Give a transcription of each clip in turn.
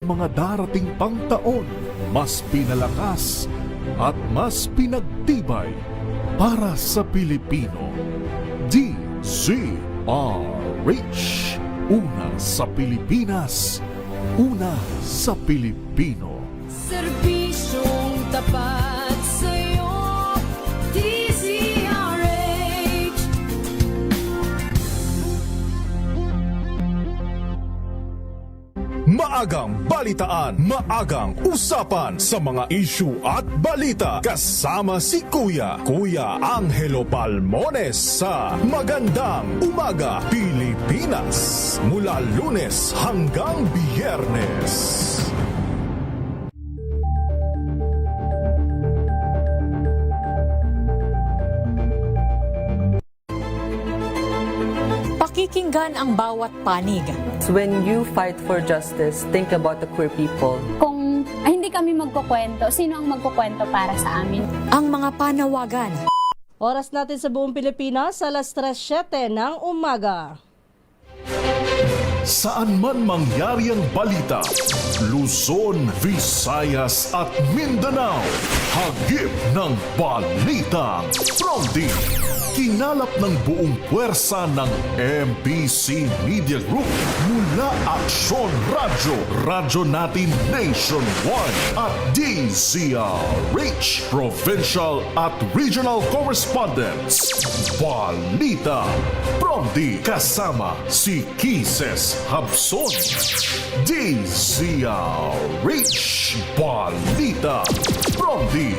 mga darating pang taon, mas pinalakas at mas pinagtibay para sa Pilipino. DZRH. Una sa Pilipinas, una sa Pilipino. Serbisyong tapat sa'yo, DZRH. Maagang balitaan, maagang usapan sa mga issue at balita. Kasama si Kuya Angelo Palmones sa Magandang Umaga Pilipinas. Mula Lunes hanggang Biyernes. Pakikinggan ang bawat panig. When you fight for justice, think about the queer people. Kung hindi kami magkukwento, sino ang magkukwento para sa amin? Ang mga panawagan. Oras natin sa buong Pilipinas, alas 3:07 ng umaga. Saan man mangyari ang balita, Luzon, Visayas at Mindanao, hagip ng balita. Pronti, kinalap ng buong puwersa ng MBC Media Group mula Aksyon Radyo, radyo natin nationwide at DZRH, provincial at regional correspondents. Balita. Pronti, kasama si Kises Habson. DZRH Balita. Pronti.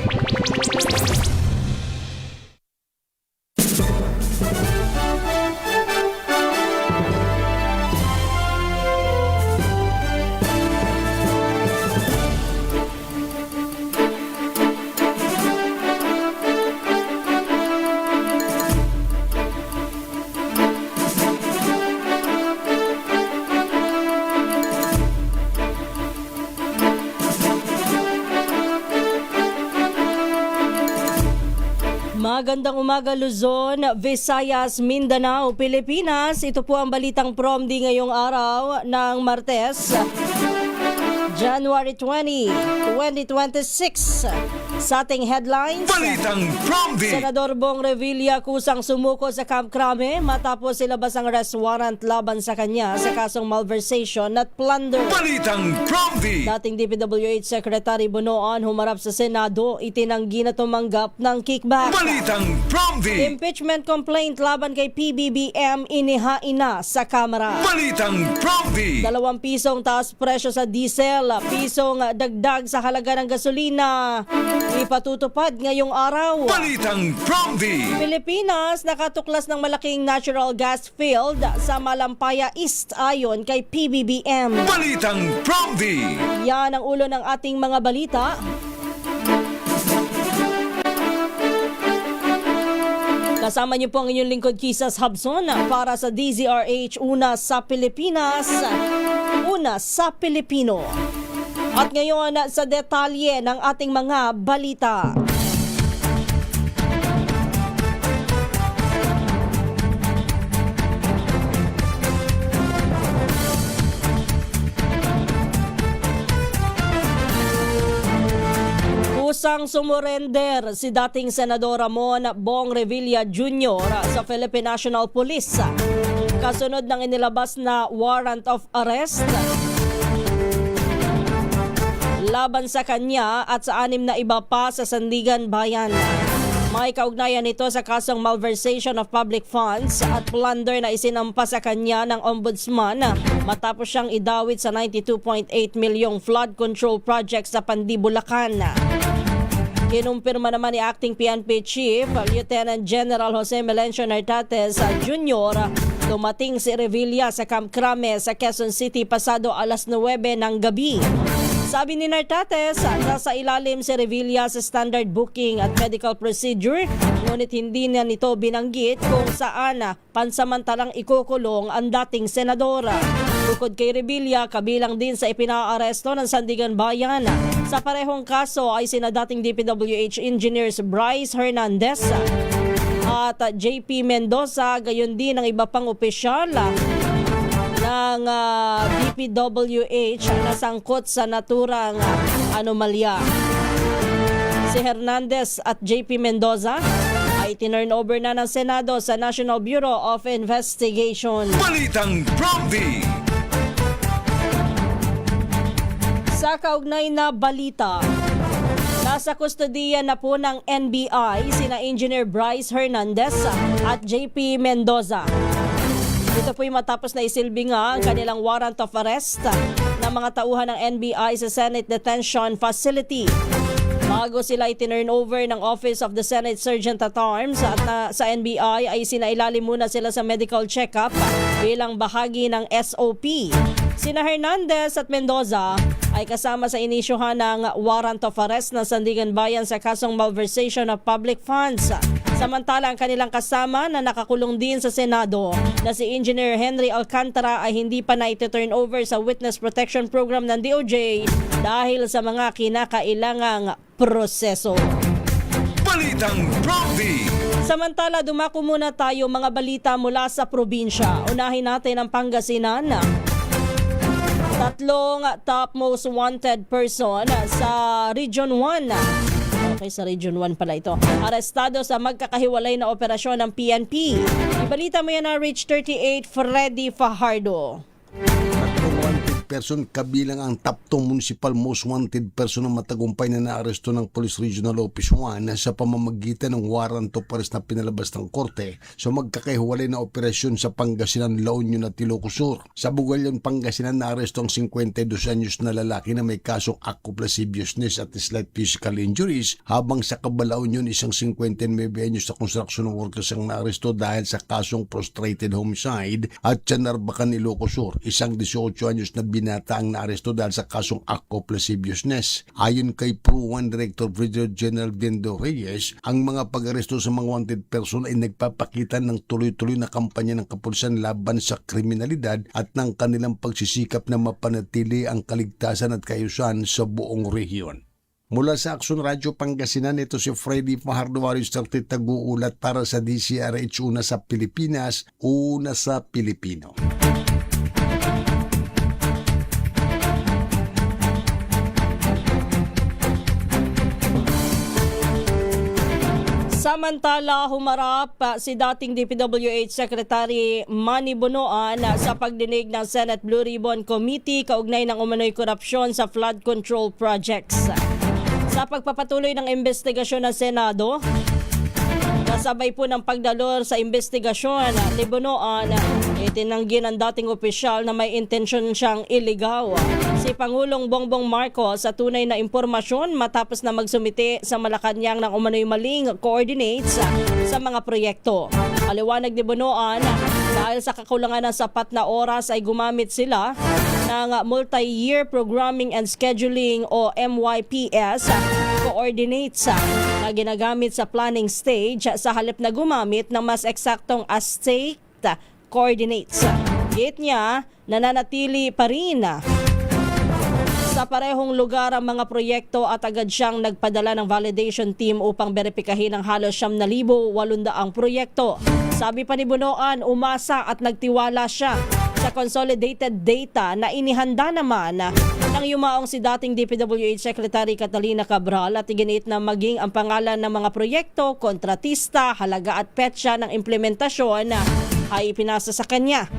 Magandang umaga Luzon, Visayas, Mindanao, Pilipinas. Ito po ang balitang Promdi ngayong araw ng Martes, January 20, 2026. Sa ating headlines, Balitang Promdi. Senador Bong Revilla kusang sumuko sa Camp Crame matapos ilabas ang arrest warrant laban sa kanya sa kasong malversation at plunder. Balitang Promdi. Dating DPWH Secretary Bonoan humarap sa Senado, itinanggi na tumanggap ng kickback. Balitang Promdi. Impeachment complaint laban kay PBBM inihain na sa Kamara. Balitang Promdi. 2 pisong taas presyo sa diesel, pisong dagdag sa halaga ng gasolina. Ipatutupad ngayong araw. Balitang Promdi. Pilipinas nakatuklas ng malaking natural gas field sa Malampaya East ayon kay PBBM. Balitang Promdi. Yan ang ulo ng ating mga balita. Kasama niyo po ang inyong lingkod Kisas Habson para sa DZRH, una sa Pilipinas, una sa Pilipino. At ngayon sa detalye ng ating mga balita. Kusang sumurender si dating Senador Ramon Bong Revilla Jr. sa Philippine National Police kasunod ng inilabas na warrant of arrest laban sa kanya at sa 6 na iba pa sa Sandigan Bayan. May kaugnayan ito sa kasong malversation of public funds at plunder na isinampa sa kanya ng Ombudsman matapos siyang idawit sa 92.8 milyong flood control project sa Pandi, Bulacan. Kinumpirma naman ni Acting PNP Chief Lieutenant General Jose Melencio Nartates Jr. dumating si Revilla sa Camp Crame sa Quezon City pasado alas 9 ng gabi. Sabi ni Nartates, nasa ilalim si Revilla sa standard booking at medical procedure, ngunit hindi na nito binanggit kung saan pansamantalang ikukulong ang dating senadora. Bukod kay Revilla, kabilang din sa ipinaaresto ng Sandigan Bayan. Sa parehong kaso ay sina dating DPWH Engineers Bryce Hernandez at JP Mendoza, gayon din ang iba pang opisyal ng DPWH na sangkot sa naturang anomalya. Si Hernandez at JP Mendoza ay tinurn over na ng Senado sa National Bureau of Investigation. Balitang Prompty. Sa kaugnay na balita, nasa kustodiya na po ng NBI sina Engineer Bryce Hernandez at JP Mendoza. Ito po'y matapos na isilbi nga ang kanilang warrant of arrest ng mga tauhan ng NBI sa Senate Detention Facility. Bago sila itinurn over ng Office of the Senate Sergeant at Arms at sa NBI ay sinailalim muna sila sa medical check-up bilang bahagi ng SOP. Sina Hernandez at Mendoza ay kasama sa inisyuhan ng warrant of arrest ng Sandigan Bayan sa kasong malversation of public funds. Samantala ang kanilang kasama na nakakulong din sa Senado na si Engineer Henry Alcantara ay hindi pa na iti-turn over sa Witness Protection Program ng DOJ dahil sa mga kinakailangang proseso. Balitang Prompty. Samantala, dumako muna tayo mga balita mula sa probinsya. Unahin natin ang Pangasinan. 3 top most wanted person sa Region 1. Okay, sa Region 1 pala ito. Arestado sa magkakahiwalay na operasyon ng PNP. Ibalita mo yan na Reach 38 Freddy Fajardo. Wanted person kabilang ang top 2 municipal most wanted person na matagumpay na naaresto ng Police Regional Office 1 sa pamamagitan ng warrant of arrest na pinalabas ng korte sa magkakahiwalay na operasyon sa Pangasinan, La Union at Ilocos Sur. Sa Bugalyon, Pangasinan, naaresto ang 52 anyos na lalaki na may kasong act of lasciviousness at slight physical injuries, habang sa Cabalaon Union, isang 59 anyos na construction workers ang naaresto dahil sa kasong prostrated homicide, at sa Narbacan, Ilocos Sur, isang 18 anyos na binata ang naaresto dahil sa kasong act of lasciviousness. Ayon kay PRO-1 Director Brigadier General Diendo Reyes, ang mga pag-aresto sa mga wanted person ay nagpapakita ng tuloy-tuloy na kampanya ng kapulisan laban sa kriminalidad at ng kanilang pagsisikap na mapanatili ang kaligtasan at kaayusan sa buong rehiyon. Mula sa Aksyon Radio Pangasinan, ito si Freddy Fajardo, Warriors 30, taguulat para sa DCRH, una sa Pilipinas, una sa Pilipino. Samantala, humarap si dating DPWH Secretary Manny Bonoan sa pagdinig ng Senate Blue Ribbon Committee kaugnay ng umano'y korupsyon sa flood control projects. Sa pagpapatuloy ng investigasyon ng Senado, kasabay po ng pagdalor sa investigasyon ni Bonoan, itinanggi ng dating opisyal na may intensyon siyang iligaw si Pangulong Bongbong Marcos sa tunay na impormasyon matapos na magsumite sa Malacanang ng umano'y maling coordinates sa mga proyekto. Aliwanag ni Bonoan, dahil sa kakulangan ng sapat na oras ay gumamit sila ng Multi-Year Programming and Scheduling o MYPS coordinates na ginagamit sa planning stage sa halip na gumamit ng mas eksaktong state coordinates. Git niya, nananatili pa rin sa parehong lugar ang mga proyekto at agad siyang nagpadala ng validation team upang beripikahin ang halos 9,800 proyekto. Sabi pa ni Bonoan, umasa at nagtiwala siya sa consolidated data na inihanda naman ng yumaong si dating DPWH Secretary Catalina Cabral at iginit na maging ang pangalan ng mga proyekto, kontratista, halaga at petsa ng implementasyon ay ipinasa sa kanya.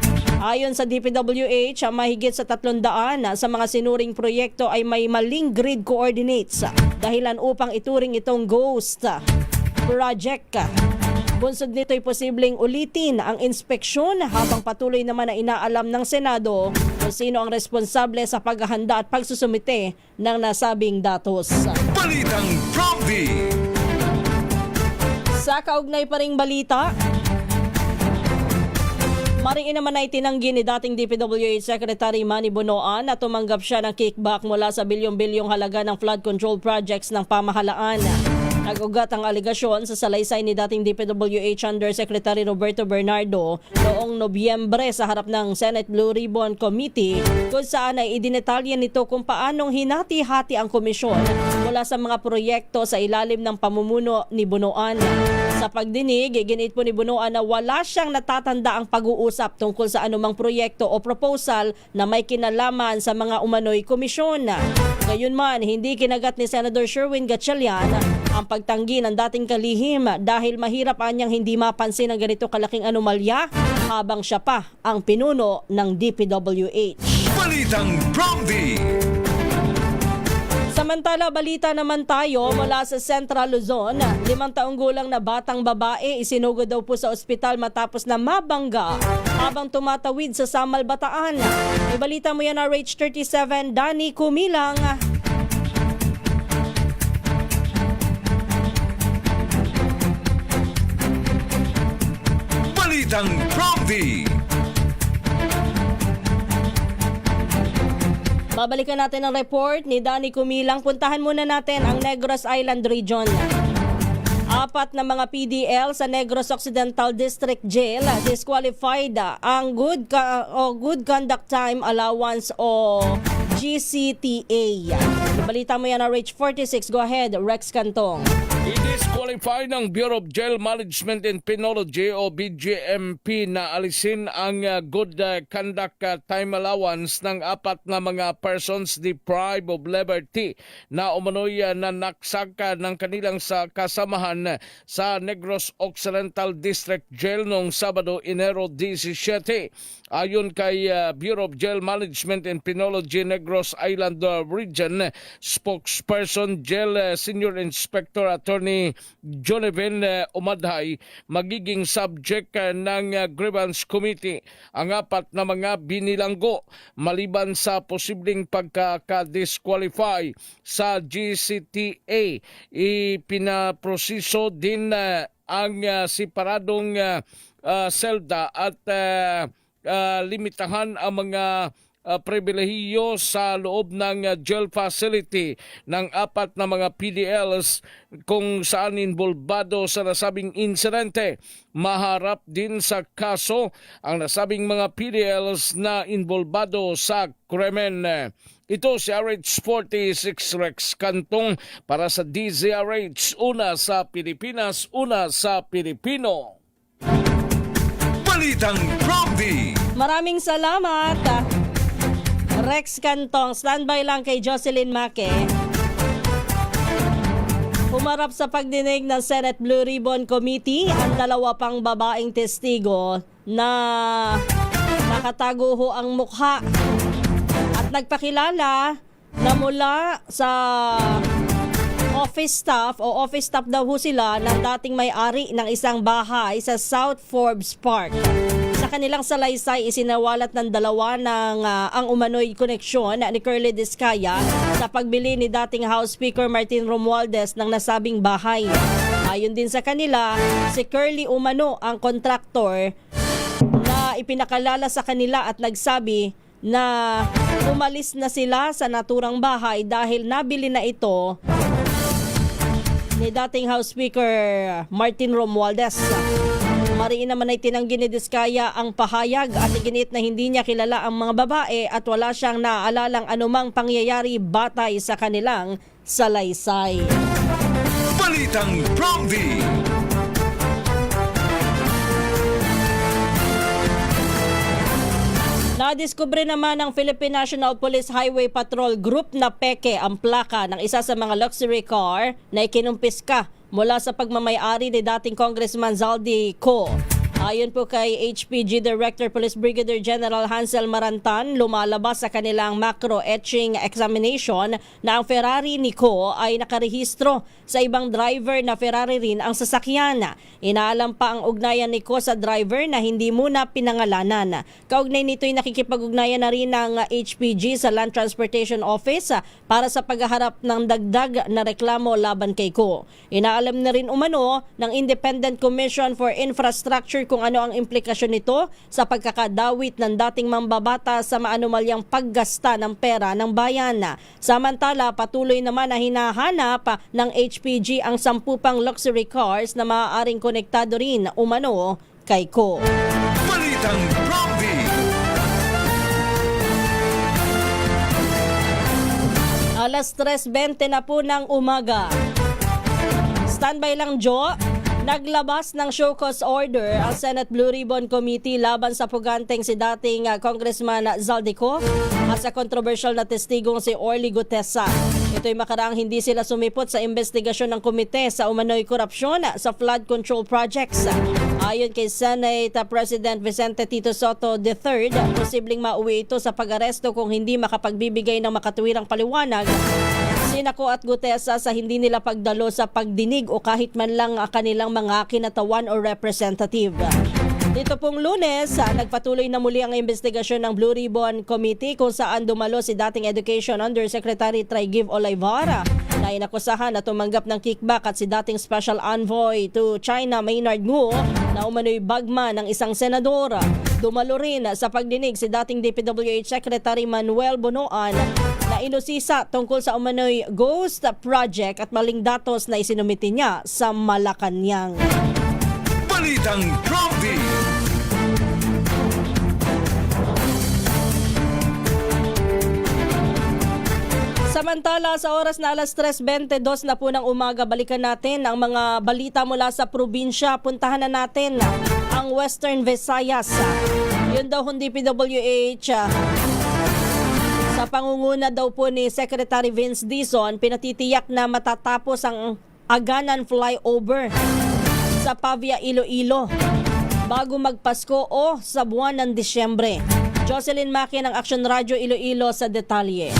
Ayon sa DPWH, mahigit sa 300 sa mga sinuring proyekto ay may maling grid coordinates, dahilan upang ituring itong ghost project. Bunsod nito ay posibleng ulitin ang inspeksyon habang patuloy naman na inaalam ng Senado kung sino ang responsable sa paghahanda at pagsusumite ng nasabing datos. Balitang Prompty. Sa kaugnay pa ring balita, mariin naman na itinanggi ni dating DPWH Secretary Manny Bonoan na tumanggap siya ng kickback mula sa bilyong-bilyong halaga ng flood control projects ng pamahalaan. Nag-ugat ang aligasyon sa salaysay ni dating DPWH Undersecretary Roberto Bernardo noong Nobyembre sa harap ng Senate Blue Ribbon Committee, kung saan ay idinetalye nito kung paanong hinati-hati ang komisyon mula sa mga proyekto sa ilalim ng pamumuno ni Bonoan. Sa pagdinig, ginit po ni Bunoan na wala siyang natatanda ang pag-uusap tungkol sa anumang proyekto o proposal na may kinalaman sa mga umano'y komisyon. Gayunman, hindi kinagat ni Senator Sherwin Gatchalian ang pagtanggi ng dating kalihim dahil mahirap anyang hindi mapansin ang ganito kalaking anomalya habang siya pa ang pinuno ng DPWH. Balitang Prompty. Samantala, balita naman tayo mula sa Central Luzon. 5 taong gulang na batang babae isinugod daw po sa ospital matapos na mabangga habang tumatawid sa Samal, Bataan. Ibalita mo yan na RH 37, Danny Kumilang. Balitang Prompty. Babalikan natin ang report ni Danny Kumilang. Puntahan muna natin ang Negros Island Region. 4 na mga PDL sa Negros Occidental District Jail disqualified ang good conduct time allowance o GCTA. Balita mo yan na RH 46. Go ahead, Rex Cantong. I-disqualify ng Bureau of Jail Management and Penology o BJMP na alisin ang good conduct time allowance ng 4 na mga persons deprived of liberty na umano'y nanaksak ng kanilang sa kasamahan sa Negros Occidental District Jail noong Sabado, Enero 17. Ayon kay Bureau of Jail Management and Penology Negros Island Region spokesperson Jail Senior Inspector Attorney Joneven Umadhay, magiging subject ng grievance committee ang 4 na mga binilanggo maliban sa posibleng pagkaka-disqualify sa GCTA. Ipinaproseso din ang separadong selda at limitahan ang mga pribilehiyo sa loob ng jail facility ng 4 na mga PDLs kung saan involvado sa nasabing insidente. Maharap din sa kaso ang nasabing mga PDLs na involvado sa krimen. Ito si RH46 Rex Cantong para sa DZRH, una sa Pilipinas, una sa Pilipino. Balitang Prompty. Maraming salamat, Rex Cantong. Standby lang kay Jocelyn Maque. Humarap sa pagdinig ng Senate Blue Ribbon Committee ang 2 pang babaeng testigo na nakatago ho ang mukha at nagpakilala na mula sa office staff daw ho sila ng dating may-ari ng isang bahay sa South Forbes Park. Sa kanilang salaysay, isinawalat ng 2 ng ang umano'y koneksyon ni Curly Discaya sa pagbili ni dating House Speaker Martin Romualdez ng nasabing bahay. Ayon din sa kanila, si Curly umano ang kontraktor na ipinakalala sa kanila at nagsabi na umalis na sila sa naturang bahay dahil nabili na ito ni dating House Speaker Martin Romualdez. Mariin naman ay tinanggi ni Discaya ang pahayag at iginit na hindi niya kilala ang mga babae at wala siyang naaalalang anumang pangyayari batay sa kanilang salaysay. Balitang Prompty. Nadiskubre naman ng Philippine National Police Highway Patrol Group na peke ang plaka ng isa sa mga luxury car na ikinumpiska mula sa pagmamay-ari ni dating Congressman Zaldi Co. Ayon po kay HPG Director Police Brigadier General Hansel Marantan, lumalabas sa kanilang macro-etching examination na ang Ferrari ni Co ay nakarehistro sa ibang driver na Ferrari rin ang sasakyan. Inaalam pa ang ugnayan ni Co sa driver na hindi muna pinangalanan. Kaugnay nito'y nakikipag-ugnayan na rin ng HPG sa Land Transportation Office para sa paghaharap ng dagdag na reklamo laban kay Co. Inaalam na rin umano ng Independent Commission for Infrastructure kung ano ang implikasyon nito sa pagkakadawit ng dating mambabata sa maanumalyang paggasta ng pera ng bayan. Samantala, patuloy naman na hinahanap ng HPG ang 10 pang luxury cars na maaaring konektado rin umano kay Co. Balitang Prompty. Alas 3:20 na po ng umaga. Standby lang, Jo. Naglabas ng show cause order ang Senate Blue Ribbon Committee laban sa puganteng si dating Congressman Zaldico at sa controversial na testigong si Orly Gutesa. Ito'y makaraang hindi sila sumipot sa investigasyon ng komite sa umano'y korupsyon sa flood control projects. Ayon kay Senate President Vicente Tito Soto III, posibleng mauwi ito sa pag-aresto kung hindi makapagbibigay ng makatuwirang paliwanag Sinako at Gutesa sa hindi nila pagdalo sa pagdinig o kahit man lang kanilang mga kinatawan o representative. Dito pong Lunes, nagpatuloy na muli ang investigasyon ng Blue Ribbon Committee kung saan dumalo si dating Education Undersecretary Traigiv Olivar na inakusahan na tumanggap ng kickback at si dating Special Envoy to China Maynard Ngu na umano'y bagma ng isang senador. Dumalo rin sa pagdinig si dating DPWH Secretary Manuel Bonoan na inusisa tungkol sa umano'y ghost project at maling datos na isinumiti niya sa Malacanang. Balitang Prompty. Samantala, sa oras na alas 3:22 na po ng umaga, balikan natin ang mga balita mula sa probinsya. Puntahan na natin ang Western Visayas. Yun daw hindi PWH. Sa pangunguna daw po ni Secretary Vince Dizon, pinatitiyak na matatapos ang Aganan Flyover sa Pavia, Iloilo bago magpasko o sa buwan ng Disyembre. Jocelyn Maki ng Action Radio Iloilo sa detalye.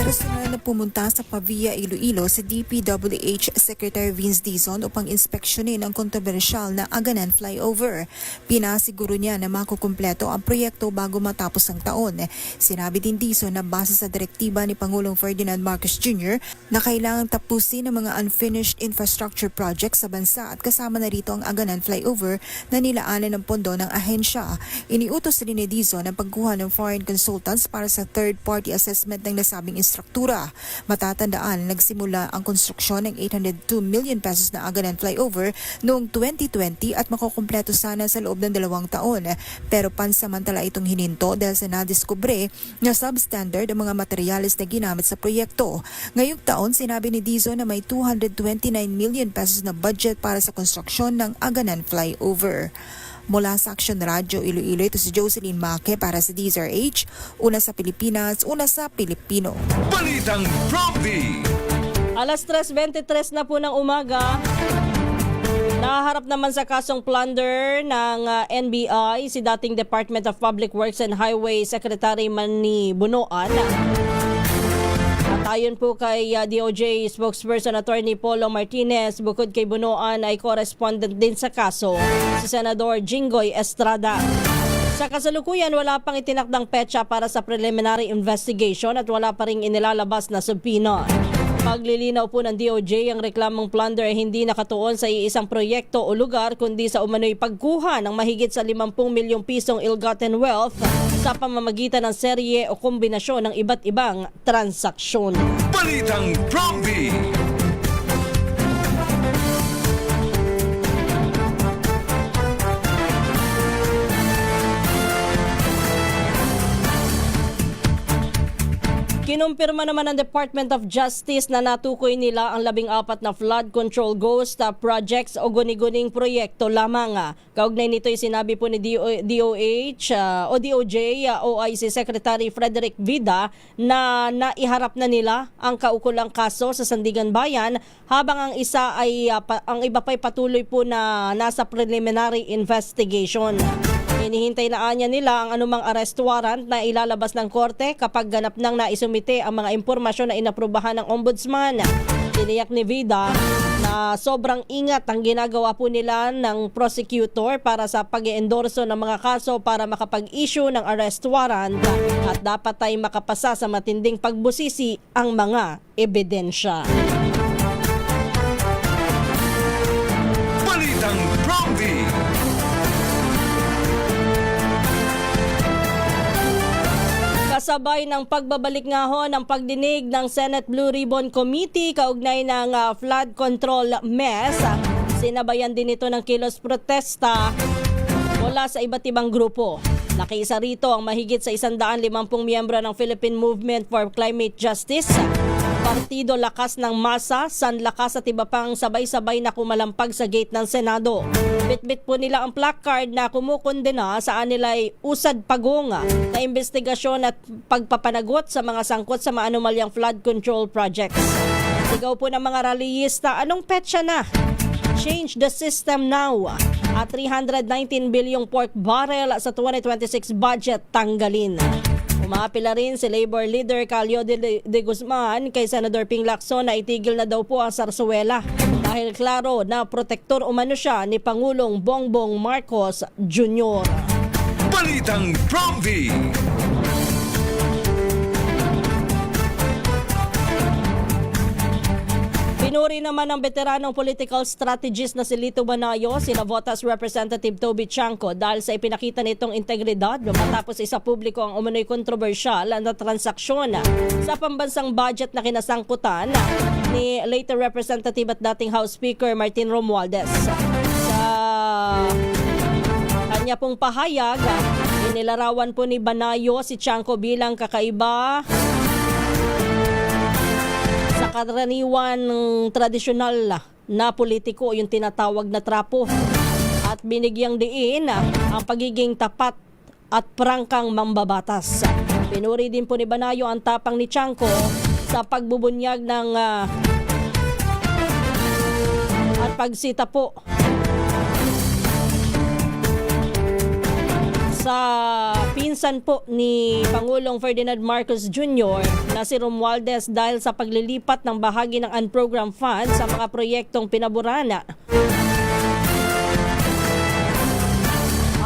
Personal na pumunta sa Pavia, Iloilo si DPWH Secretary Vince Dizon upang inspeksyonin ang kontrobersyal na Aganan Flyover. Pinasiguro niya na makukumpleto ang proyekto bago matapos ang taon. Sinabi din Dizon na base sa direktiba ni Pangulong Ferdinand Marcos Jr. na kailangang tapusin ang mga unfinished infrastructure projects sa bansa at kasama na rito ang Aganan Flyover na nilaanan ng pondo ng ahensya. Iniutos rin ni Dizon ang pagkuha ng foreign consultants para sa third-party assessment ng nasabing struktura. Matatandaan, nagsimula ang konstruksyon ng 802 million pesos na Aganan Flyover noong 2020 at makukumpleto sana sa loob ng 2 taon. Pero pansamantala itong hininto dahil sa nadiskubre na substandard ang mga materyales na ginamit sa proyekto. Ngayong taon, sinabi ni Dizon na may 229 million pesos na budget para sa konstruksyon ng Aganan Flyover. Mula sa Action Radio Iloilo, ito si Jocelyn Maki para sa DZRH. Una sa Pilipinas, una sa Pilipino. Balitang Prompty. Alas 3:23 na po ng umaga. Naharap naman sa kasong plunder ng NBI si dating Department of Public Works and Highway Secretary Manny Bonoan. Ayon po kay DOJ spokesperson Attorney Polo Martinez, bukod kay Bonoan ay correspondent din sa kaso si Senador Jinggoy Estrada. Sa kasalukuyan, wala pang itinakdang petsa para sa preliminary investigation at wala pa ring inilalabas na subpoena. Paglilinaw po ng DOJ, ang reklamong plunder ay hindi nakatuon sa iisang proyekto o lugar kundi sa umano'y pagkuha ng mahigit sa 50 milyong pisong ill-gotten wealth sa pamamagitan ng serye o kombinasyon ng iba't ibang transaksyon. Balitang Prompty. Kinumpirma naman ng Department of Justice na natukoy nila ang 14 na flood control ghost projects o guni-guning proyekto lamang. Kaugnay nito'y sinabi po ni DOJ OIC Secretary Frederick Vida na naiharap na nila ang kaukulang kaso sa Sandigan Bayan habang ang iba pa'y patuloy po na nasa preliminary investigation. Hinihintay na anya nila ang anumang arrest warrant na ilalabas ng korte kapag ganap nang naisumite ang mga impormasyon na inaprubahan ng ombudsman. Tiniyak ni Vida na sobrang ingat ang ginagawa po nila ng prosecutor para sa pag-iendorso ng mga kaso para makapag-issue ng arrest warrant at dapat ay makapasa sa matinding pagbusisi ang mga ebidensya. Balitang Prompty. Kasabay ng pagbabalik nga ho ng pagdinig ng Senate Blue Ribbon Committee kaugnay ng flood control mess, sinabayan din ito ng kilos protesta mula sa iba't ibang grupo. Nakiisa rito ang mahigit sa 150 miyembro ng Philippine Movement for Climate Justice, Partido Lakas ng Masa, San Lakas at iba pang sabay-sabay na kumalampag sa gate ng Senado. Bitbit po nila ang placard na kumukondena saan nila ay usad pagong na investigasyon at pagpapanagot sa mga sangkot sa maanumalyang flood control projects. Sigaw po ng mga rallyista, anong petsa na? Change the system now. At 319 bilyong pork barrel sa 2026 budget tanggalin. Umapila rin si Labor Leader Calio de Guzman kay Senador Ping Lacson na itigil na daw po ang sarsuela dahil klaro na protektor umano siya ni Pangulong Bongbong Marcos Jr. Balitang Prompty. Pinuri naman ng veteranong political strategist na si Lito Banayo, sina Votas Representative Toby Chanco dahil sa ipinakita nitong integridad matapos isa publiko ang umano'y kontrobersyal na transaksyon sa pambansang budget na kinasangkutan ni later Representative at dating House Speaker Martin Romualdez. Sa kanya pong pahayag, inilarawan po ni Banayo si Chanco bilang kakaiba karaniwan tradisyonal na politiko, yung tinatawag na trapo, at binigyang diin ang pagiging tapat at prangkang mambabatas. Pinuri din po ni Banayo ang tapang ni Chanco sa pagbubunyag ng at pagsita po sa pinsan po ni Pangulong Ferdinand Marcos Jr. na si Romualdez dahil sa paglilipat ng bahagi ng unprogrammed funds sa mga proyektong pinaburana.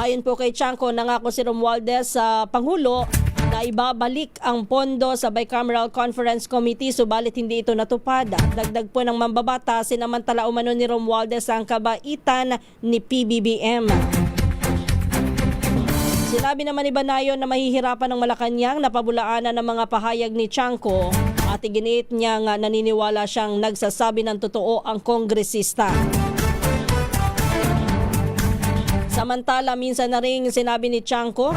Ayon po kay Chanco, nangako si Romualdez sa Pangulo na ibabalik ang pondo sa Bicameral Conference Committee subalit hindi ito natupad. Dagdag po ng mambabata, sinamantala umano ni Romualdez ang kabaitan ni PBBM. Sinabi naman ni Banayo na mahihirapan ng Malacanang na pabulaanan ng mga pahayag ni Chanco at iginiit niya nga naniniwala siyang nagsasabi ng totoo ang kongresista. Samantala, minsan na rin sinabi ni Chanco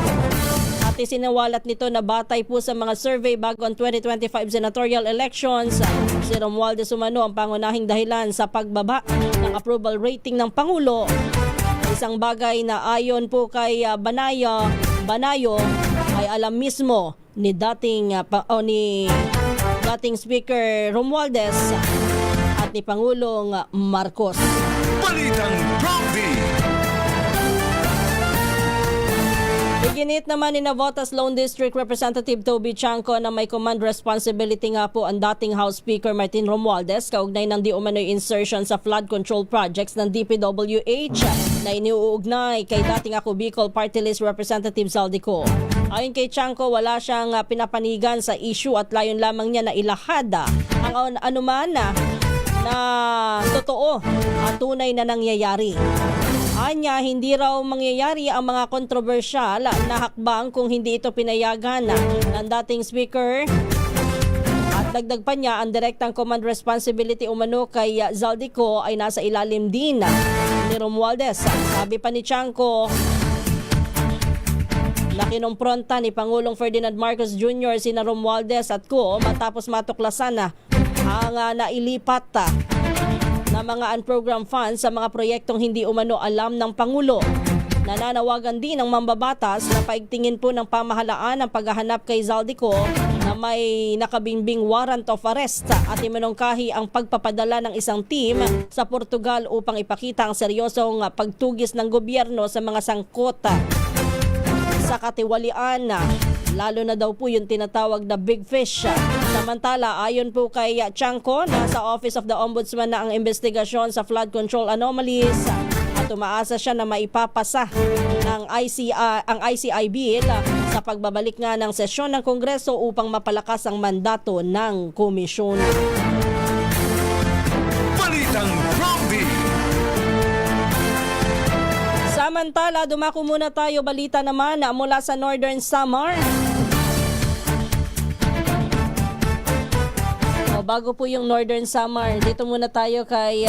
at isinawalat nito na batay po sa mga survey bago ang 2025 senatorial elections, si Romualdez umano ang pangunahing dahilan sa pagbaba ng approval rating ng Pangulo. Isang bagay na ayon po kay Banayo ay alam mismo ni dating Speaker Romualdez at ni Pangulong Marcos. Balitang Prompty. Iginit naman ni Navotas Lone District Representative Toby Chanco na may command responsibility nga po ang dating House Speaker Martin Romualdez kaugnay ng di umano'y insertion sa flood control projects ng DPWH na iniuugnay kay dating ako Bicol Party List Representative Zaldico. Ayon kay Chanco, wala siyang pinapanigan sa issue at layon lamang niya na ilahad ang anuman na totoo at tunay na nangyayari. Anya, hindi raw mangyayari ang mga kontrobersyal na hakbang kung hindi ito pinayagan ng dating speaker. At dagdag pa niya, ang direktang command responsibility umano kay Zaldico ay nasa ilalim din ni Romualdez. Sabi pa ni Chanco na kinumpronta ni Pangulong Ferdinand Marcos Jr. sina Romualdez at Co matapos matuklasan ang nailipat na mga unprogrammed funds sa mga proyektong hindi umano alam ng Pangulo. Nananawagan din ng mambabatas na paigtingin po ng pamahalaan ang paghahanap kay Zaldico na may nakabinbing warrant of arrest at iminungkahi ang pagpapadala ng isang team sa Portugal upang ipakita ang seryosong pagtugis ng gobyerno sa mga sangkot sa katiwalian, lalo na daw po yung tinatawag na big fish. Samantala, ayon po kay Chanco, nasa Office of the Ombudsman na ang investigasyon sa flood control anomalies at umaasa siya na maipapasa ng ang ICI bill sa pagbabalik nga ng sesyon ng Kongreso upang mapalakas ang mandato ng komisyon. Balitang Prompty. Samantala, dumako muna tayo, balita naman mula sa Northern Samar. Bago po yung Northern Samar, dito muna tayo kay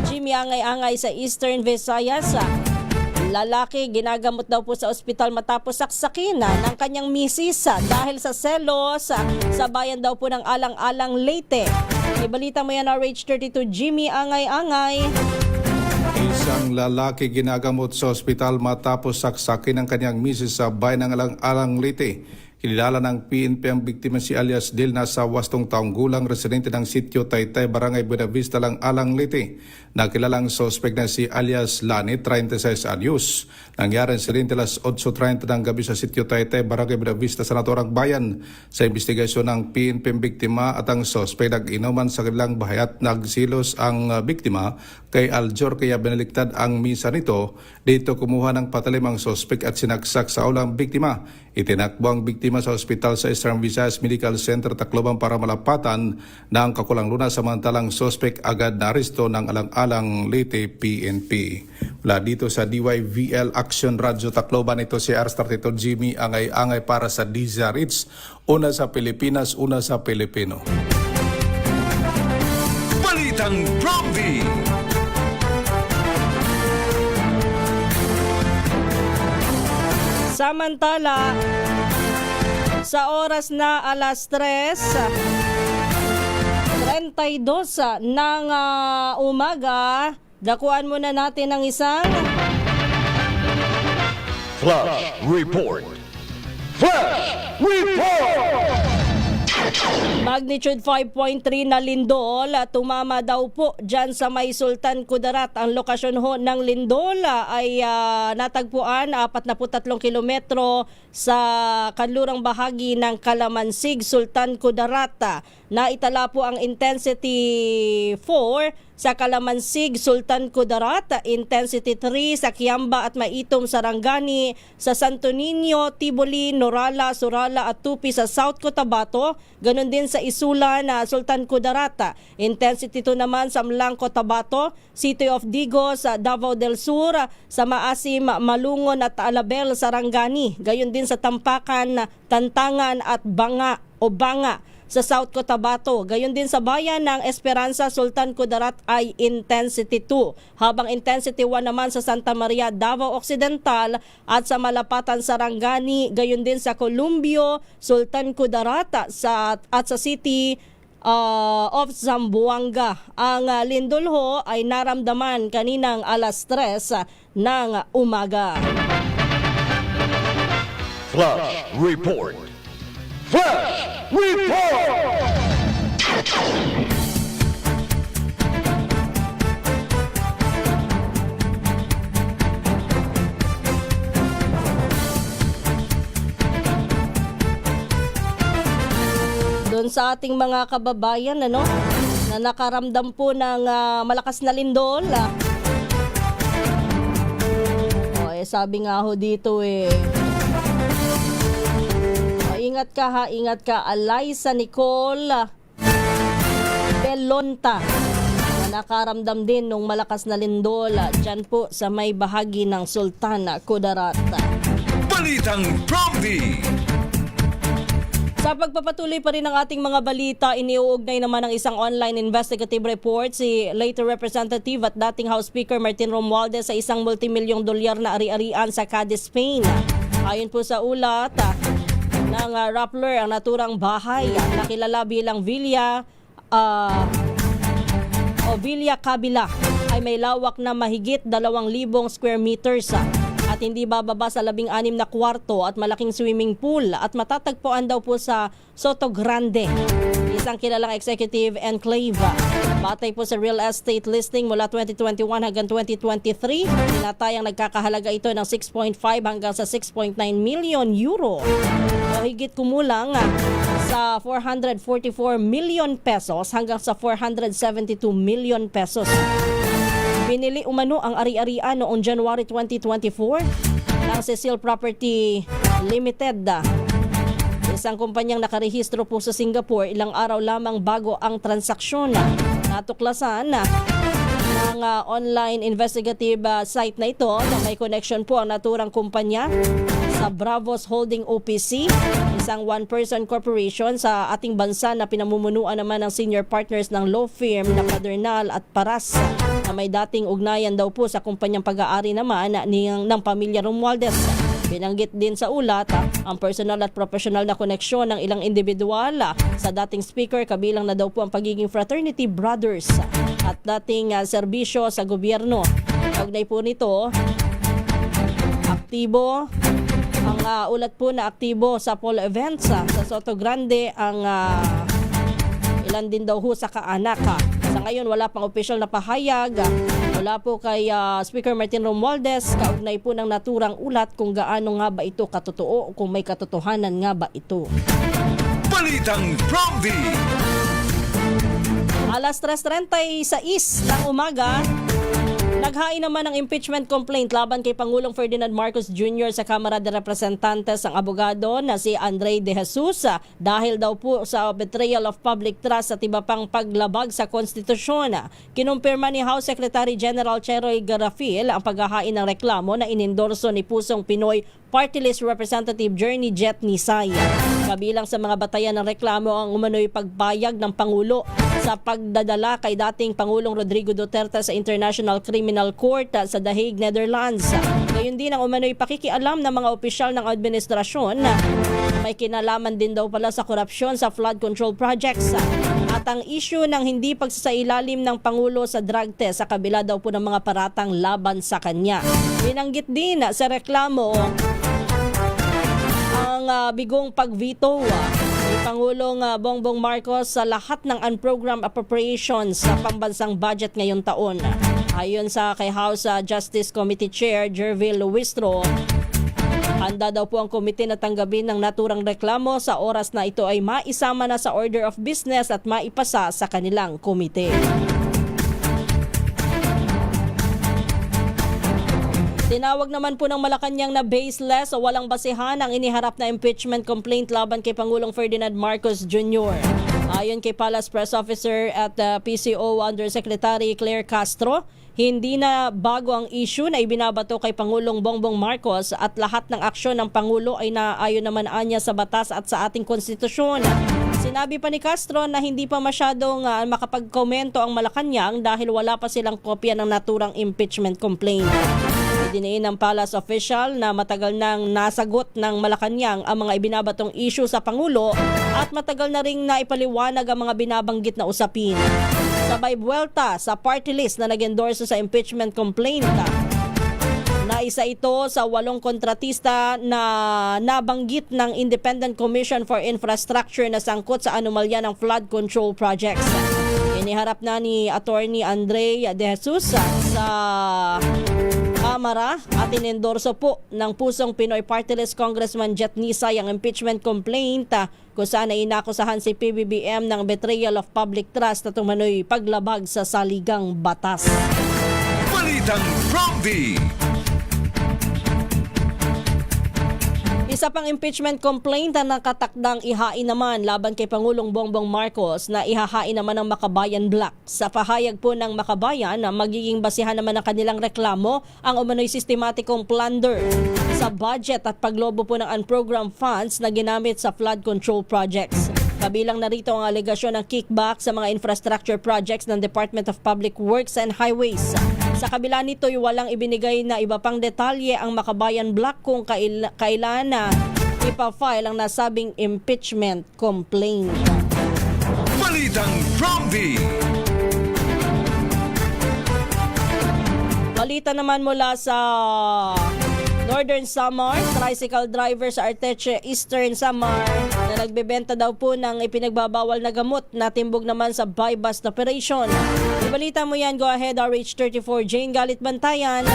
Jimmy Angay-Angay sa Eastern Visayas. Lalaki ginagamot daw po sa ospital matapos saksakin ng kanyang misis dahil sa selos sa bayan daw po ng Alang-Alang, Leyte. Ibalita mo yan, RH32 Jimmy Angay-Angay. Isang lalaki ginagamot sa ospital matapos saksakin ng kanyang misis sa bayan ng Alang-Alang, Leyte. Kilala ng PNP ang biktima si alias Del na sa 80 taong gulang, residente ng sitio Taytay, Barangay Buenavista, Alang, Leyte. Nakilalang sospek na si alias Lani, 36 anyos. Nangyari ang insidente alas 8:30 ng gabi sa sitio Taytay, Barangay Buenavista sa naturang bayan. Sa investigasyon ng PNP ang biktima at ang sospek nag-inuman sa kanilang bahay at nagsilos ang biktima kay Aljor kaya binaliktad ang misa nito. Dito kumuha ng patalim ang sospek at sinaksak sa ulang biktima. Itinakbo ang biktima sa ospital sa Eastern Visayas Medical Center, Tacloban para malapatan na ang kakulang lunas, samantalang sospek agad na aresto ng Alang-Alang, Leyte PNP. Mula dito sa DYVL Action Radio Tacloban, ito si R32 Jimmy Angay-Angay para sa DZRH. Una sa Pilipinas, una sa Pilipino. Balitang Prompty. Samantala, sa oras na alas 3:32 ng umaga, dakuan muna natin ang isang Flash Report. Flash Report! magnitude 5.3 na lindol. Tumama daw po dyan sa may Sultan Kudarat. Ang lokasyon ho ng lindol ay natagpuan 43 kilometro sa kanlurang bahagi ng Kalamansig, Sultan Kudarat. Naitala po ang intensity 4 sa Kalamansig, Sultan Kudarat, intensity 3 sa Kiamba at Maitom, Sarangani, sa Santo Niño, Tiboli, Norala, Surala at Tupi sa South Cotabato, ganun din sa Isulan, Sultan Kudarat, intensity 2 naman sa Mlang, Cotabato, City of Digos, Davao del Sur, sa Maasim, Malungon at Alabel, Sarangani, gayon din sa Tampakan, Tantangan at Banga sa South Cotabato. Gayon din sa bayan ng Esperanza, Sultan Kudarat ay intensity 2. Habang intensity 1 naman sa Santa Maria, Davao Occidental at sa Malapatan, Sarangani. Gayon din sa Columbio, Sultan Kudarat at sa City of Zamboanga. Ang lindol ho ay naramdaman kaninang alas 3 ng umaga. Flash Report. Flash Report! Doon sa ating mga kababayan na nakaramdam po ng malakas na lindol. Sabi nga ho dito ingat ka, Alaysa Nicole Belonta, na nakaramdam din ng malakas na lindol dyan po sa may bahagi ng Sultan Kudarat. Balitang Prompty. Sa pagpapatuloy pa rin ng ating mga balita, iniuugnay naman ng isang online investigative report si later Representative at dating House Speaker Martin Romualdez sa isang multimilyong dolyar na ari-arian sa Cadiz, Spain. Ayon po sa ulat ng Rappler, ang naturang bahay nakilala bilang Villa Kabila ay may lawak na mahigit 2,000 square meters at hindi bababa sa 16 na kwarto at malaking swimming pool at matatagpuan daw po sa Soto Grande, isang kilalang executive enclave. Batay po sa real estate listing mula 2021 hanggang 2023, tinatayang nagkakahalaga ito ng 6.5 hanggang sa 6.9 million euro o higit kumulang sa 444 million pesos hanggang sa 472 million pesos. Binili umano ang ari-arian noong January 2024 ng Cecil Property Limited, isang kumpanyang nakarehistro po sa Singapore ilang araw lamang bago ang transaksyon. Natuklasan ng online investigative site na ito na may connection po ang naturang kumpanya sa Bravos Holding OPC, isang one-person corporation sa ating bansa na pinamumunuan naman ng senior partners ng law firm na Padernal at Paras. na may dating ugnayan daw po sa kumpanyang pag-aari naman ng pamilya Romualdez. Binanggit din sa ulat ang personal at professional na koneksyon ng ilang individual sa dating speaker, kabilang na daw po ang pagiging fraternity brothers at dating serbisyo sa gobyerno. Kaugnay po nito, aktibo ang ulat po na aktibo sa polo events sa Soto Grande ang ilan din daw ho sa kaanak. Sa ngayon wala pang opisyal na pahayag mula po kay Speaker Martin Romualdez kaugnay po ng naturang ulat kung gaano nga ba ito katotoo o kung may katotohanan nga ba ito. Balitang Promdi. Alas 3:36 ng umaga, naghain naman ng impeachment complaint laban kay Pangulong Ferdinand Marcos Jr. sa Kamara de Representantes ang abogado na si Andre De Jesus dahil daw po sa betrayal of public trust at iba pang paglabag sa konstitusyon. Kinumpirma ni House Secretary General Cheroy Garafil ang paghahain ng reklamo na inendorso ni Pusong Pinoy Party List Representative Journey Jet Nisay. Kabilang sa mga batayan ng reklamo ang umano'y pagbayag ng Pangulo sa pagdadala kay dating Pangulong Rodrigo Duterte sa International Criminal Court sa The Hague, Netherlands. Gayon din ang umano'y pakikialam ng mga opisyal ng administrasyon na may kinalaman din daw pala sa korupsyon sa flood control projects. At ang issue ng hindi pagsasailalim ng Pangulo sa drug test sa kabila daw po ng mga paratang laban sa kanya. Binanggit din sa reklamo ang bigong pag-veto ni Pangulong Bongbong Marcos sa lahat ng unprogrammed appropriations sa pambansang budget ngayong taon. Ayon sa kay House Justice Committee Chair Jervil Luistro, handa daw po ang komite na tanggapin ng naturang reklamo sa oras na ito ay maisama na sa order of business at maipasa sa kanilang komite. Tinawag naman po ng Malacanang na baseless o walang basehan ang iniharap na impeachment complaint laban kay Pangulong Ferdinand Marcos Jr. Ayon kay Palace Press Officer at PCO Undersecretary Claire Castro, hindi na bago ang issue na ibinabato kay Pangulong Bongbong Marcos at lahat ng aksyon ng Pangulo ay naayon naman anya sa batas at sa ating konstitusyon. Sinabi pa ni Castro na hindi pa masyadong makapagkomento ang Malacanang dahil wala pa silang kopya ng naturang impeachment complaint. Diniin ng Palace official na matagal nang nasagot ng Malacanang ang mga ibinabatong issue sa Pangulo at matagal na ring naipaliwanag ang mga binabanggit na usapin. Sabay buwelta sa party list na nag-endorse sa impeachment complaint. Na isa ito sa 8 kontratista na nabanggit ng Independent Commission for Infrastructure na sangkot sa anomalya ng flood control projects. Iniharap na ni Attorney Andre De Jesus sa Kamara at inendorso po ng Pusong Pinoy Party List Congressman Jet Nisay ang impeachment complaint kung saan ay inakusahan si PBBM ng betrayal of public trust at umano'y paglabag sa saligang batas. Balitang Promdi. Isa pang impeachment complaint na nakatakdang ihain naman laban kay Pangulong Bongbong Marcos na ihahain naman ng Makabayan Black. Sa pahayag po ng Makabayan na magiging basihan naman ng kanilang reklamo ang umano'y sistematikong plunder sa budget at paglobo po ng unprogrammed funds na ginamit sa flood control projects. Kabilang narito ang alegasyon ng kickback sa mga infrastructure projects ng Department of Public Works and Highways. Sa kabila nito'y walang ibinigay na iba pang detalye ang Makabayan Black kung kailan na ipafile ang nasabing impeachment complaint. Balitang Promdi. Balita naman mula sa Northern Samar, tricycle driver sa Arteche, Eastern Samar na nagbebenta daw po ng ipinagbabawal na gamot na timbog naman sa buy-bust operation. Ibalita mo yan, go ahead, RH34 Jane Galit Bantayan.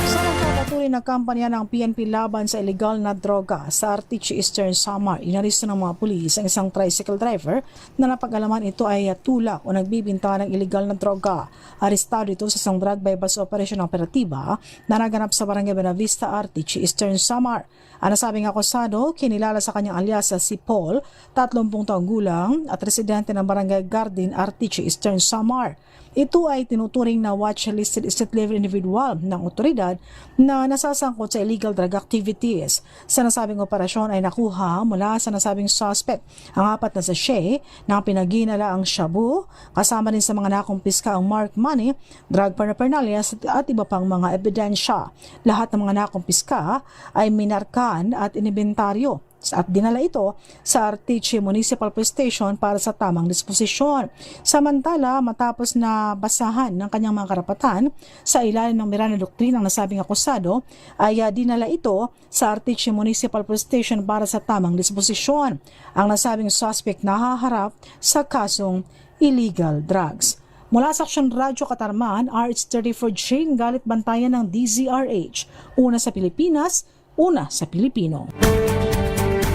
Sa patuloy na kampanya ng PNP laban sa illegal na droga sa Arteche, Eastern Samar, inaristo ng mga pulis ang isang tricycle driver na napag-alaman ito ay tulak o nagbibinta ng illegal na droga. Arestado ito sa isang drug buy-bust operation operatiba na naganap sa Barangay Buenavista, Arteche, Eastern Samar. Ang nasabing akusado, kinilala sa kanyang alias si Paul, 30 taong gulang at residente ng Barangay Garden, Arteche, Eastern Samar. Ito ay tinuturing na watch-listed state-level individual ng otoridad na na nasasangkot sa illegal drug activities. Sa nasabing operasyon ay nakuha mula sa nasabing suspect ang 4 na sachet ng pinaginala ang shabu, kasama din sa mga nakumpiska ang marked money, drug paraphernalia at iba pang mga ebidensya. Lahat ng mga nakumpiska ay minarkan at inibentaryo at dinala ito sa Artiche Municipal Police Station para sa tamang disposisyon. Samantala, matapos na basahan ng kanyang mga karapatan sa ilalim ng Miranda Doctrine ng nasabing akusado, ay dinala ito sa Artiche Municipal Police Station para sa tamang disposisyon. Ang nasabing suspect nahaharap sa kasong illegal drugs. Mula sa Aksyon Radyo Katarman, RH34J, galit bantayan ng DZRH. Una sa Pilipinas, una sa Pilipino.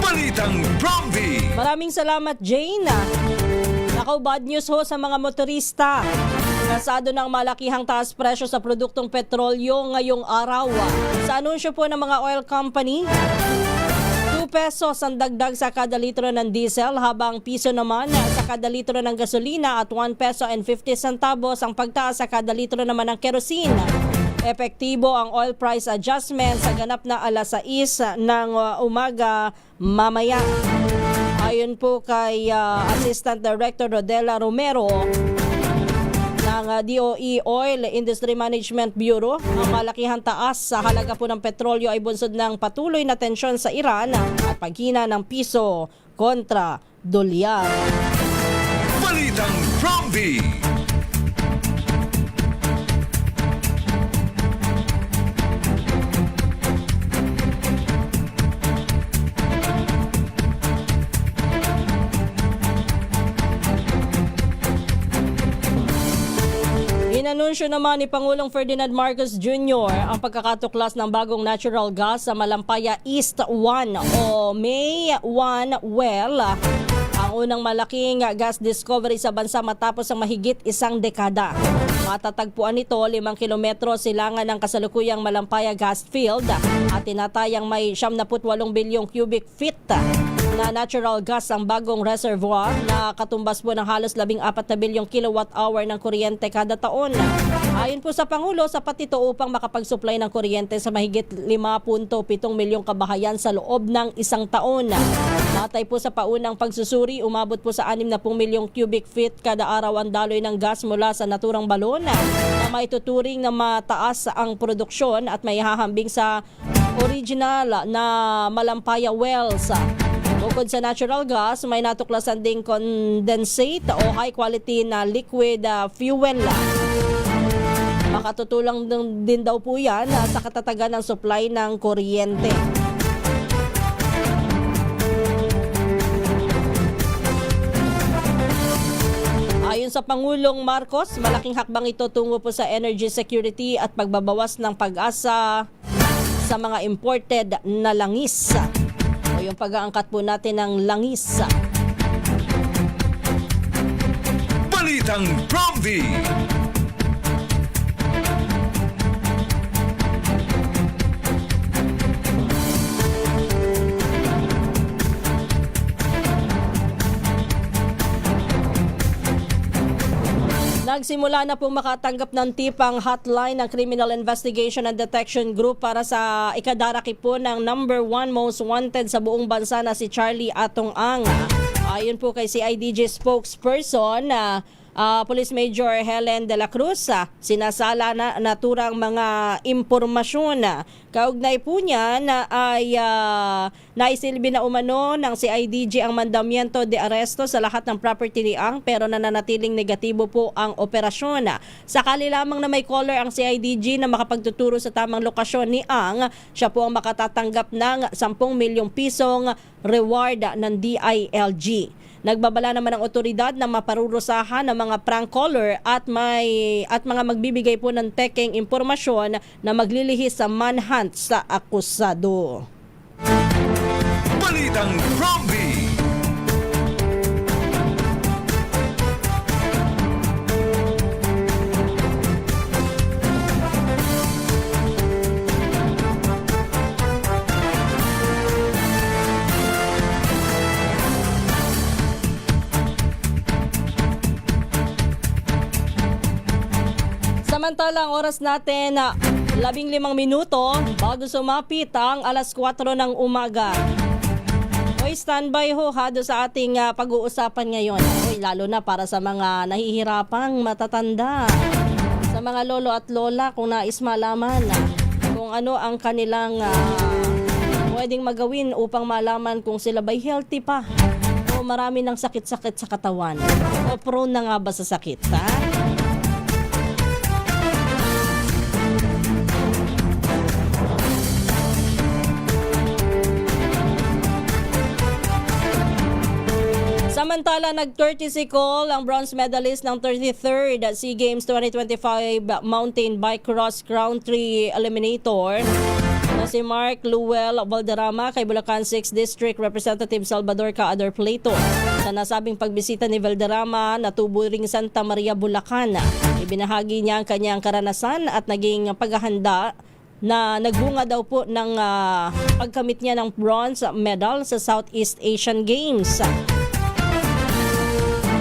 Balitang Bromby! Maraming salamat, Jane. Nakaw, bad news ho sa mga motorista. Nasado ng malakihang taas presyo sa produktong petrolyo ngayong araw. Sa anunsyo po ng mga oil company, 2 pesos ang dagdag sa kada litro ng diesel, habang piso naman sa kada litro ng gasolina at 1 peso and 50 centavos ang pagtaas sa kada litro naman ng kerosene. Epektibo ang oil price adjustment sa ganap na alas 6 ng umaga mamaya. Ayon po kay Assistant Director Rodela Romero ng DOE Oil Industry Management Bureau, ang malakihang taas sa halaga po ng petrolyo ay bunsod ng patuloy na tensyon sa Iran at paghina ng piso kontra dolyar. Balitang Bromby! Inanunsyo naman ni Pangulong Ferdinand Marcos Jr. ang pagkakatuklas ng bagong natural gas sa Malampaya East 1 o May 1 well, ang unang malaking gas discovery sa bansa matapos ang mahigit 1 dekada. Matatagpuan nito 5 kilometro silangan ng kasalukuyang Malampaya gas field at tinatayang may 78 bilyong cubic feet na natural gas ang bagong reservoir na katumbas po ng halos 14 na bilyong kilowatt-hour ng kuryente kada taon. Ayon po sa Pangulo, sapat ito upang makapag-supply ng kuryente sa mahigit 5.7 milyong kabahayan sa loob ng 1 taon. Batay po sa paunang pagsusuri, umabot po sa 60 milyong cubic feet kada araw ang daloy ng gas mula sa naturang balon na maituturing na mataas ang produksyon at may hahambing sa original na Malampaya wells. Bukod sa natural gas, may natuklasan ding condensate o high quality na liquid fuel. Makatutulong din daw po yan sa katatagan ng supply ng kuryente. Ayon sa Pangulong Marcos, malaking hakbang ito tungo po sa energy security at pagbabawas ng pag-asa sa mga imported na langis. Yung pag-aangkat po natin ng langis. Balitang Bromby! Nagsimula na pong makatanggap ng tip ang hotline ng Criminal Investigation and Detection Group para sa ikadaraki po ng number 1 most wanted sa buong bansa na si Charlie Atong Ang. Ayon po kay CIDG spokesperson, Police Major Helen de la Cruz, sinasala na naturang mga impormasyon. Kaugnay po niya na ay naisilbi na umano ng CIDG ang mandamiento de aresto sa lahat ng property ni Ang, pero nananatiling negatibo po ang operasyon. Sakali lamang na may caller ang CIDG na makapagtuturo sa tamang lokasyon ni Ang, siya po ang makatatanggap ng 10 milyong pisong reward ng DILG. Nagbabala naman ang otoridad na maparurusahan ng mga prank caller at mga magbibigay po ng tekeng impormasyon na maglilihis sa manhunt sa akusado. Balitang Bromby! Samantala, ang oras natin 15 minuto bago sumapit ang alas 4 ng umaga. Hoy, standby ho ha do sa ating pag-uusapan ngayon. Hoy, lalo na para sa mga nahihirapang matatanda. Sa mga lolo at lola kung nais malaman kung ano ang kanilang pwedeng magawin upang malaman kung sila ba'y healthy pa o marami ng sakit-sakit sa katawan o prone na nga ba sa sakit, ha? Samantala, nag-courtesy call ang bronze medalist ng 33rd SEA Games 2025 Mountain Bike Cross Country Eliminator na si Mark Luel Valderrama kay Bulacan 6 District Representative Salvador Caador Plato. Sa nasabing pagbisita ni Valderrama na tubo ring Santa Maria, Bulacan, ibinahagi niya ang kanyang karanasan at naging paghahanda na nagbunga daw po ng pagkamit niya ng bronze medal sa Southeast Asian Games.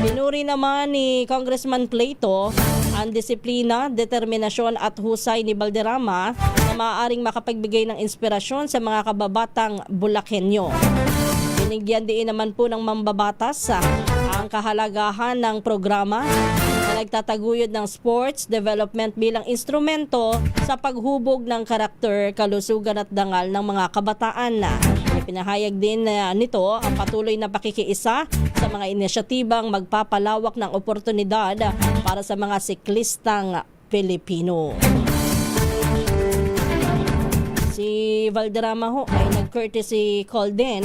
Pinuri naman ni Congressman Plato ang disiplina, determinasyon at husay ni Valderrama na maaaring makapagbigay ng inspirasyon sa mga kababatang Bulakenyo. Binigyan din naman po ng mambabatas ang kahalagahan ng programa na nagtataguyod ng sports development bilang instrumento sa paghubog ng karakter, kalusugan at dangal ng mga kabataan. Ipinahayag din nito ang patuloy na pakikiisa sa mga inisyatibang magpapalawak ng oportunidad para sa mga siklistang Pilipino. Si Valderrama ho ay nag-courtesy call din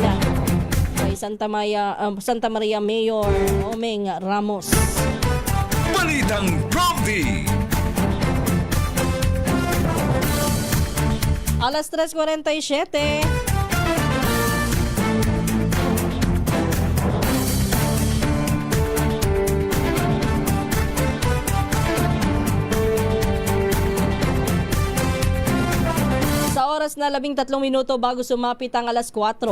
kay Santa Maria Mayor Omeng Ramos. Balitang Prompty. Alas 3:47. Sa oras na 13 minuto bago sumapit ang alas 4,